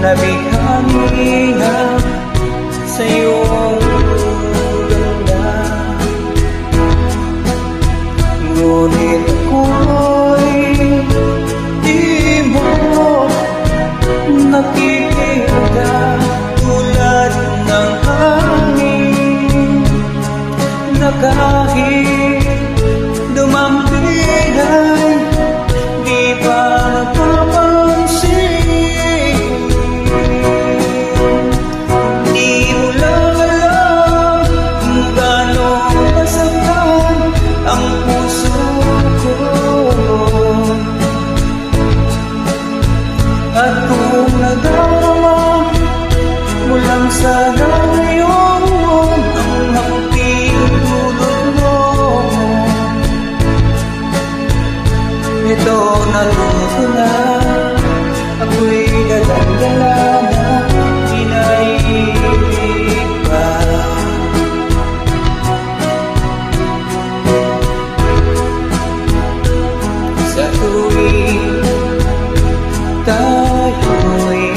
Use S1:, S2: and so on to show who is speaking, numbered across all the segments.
S1: nabighani na sa iyong ganda. Ngunit ako'y di mo nakikita, tulad ng hangin na kahit dumamping ay di pa napapansin. Di mo lang alam kung gaano masaktan ang puso ko, at kung nadarama mo lang sana ngayon ang hanggang dulot mo. Ito natuto na, ako'y dalang-dala na, pinaibig pa. Sa tuwing tayo'y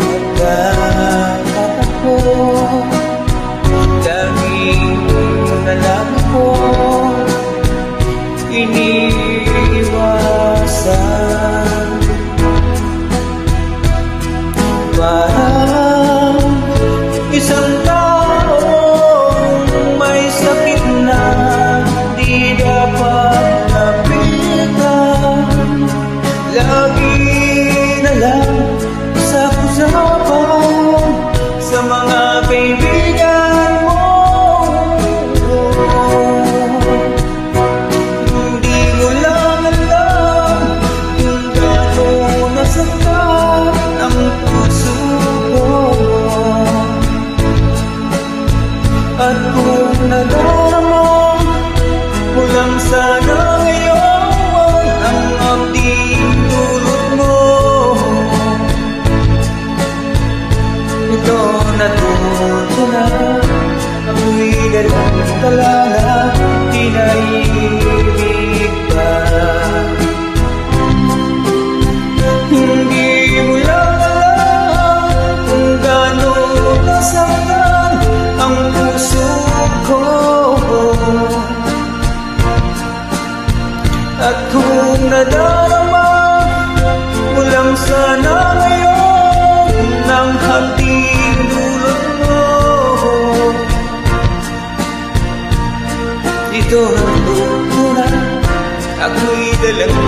S1: magkakatakbo, laging nalang ko iniiwasan. Parang isang taong may sakit na di dapat lapitan, lagi na lang sa usapan sa mga kaibigan mo. Hindi mo lang alam kung gaano nasaktan ang puso ko, at kung nadarama mo lang sana ngayon ang abding dulot mo. Ito natuto na, ako'y dalang-dala na, pinaibig pa. Hindi mo lang alam kung gaano nasaktan ang puso ko, at kung nadarama mo lang sana ngayon ng hanggang dulot mo. Ito ang tutunan, ako'y dalang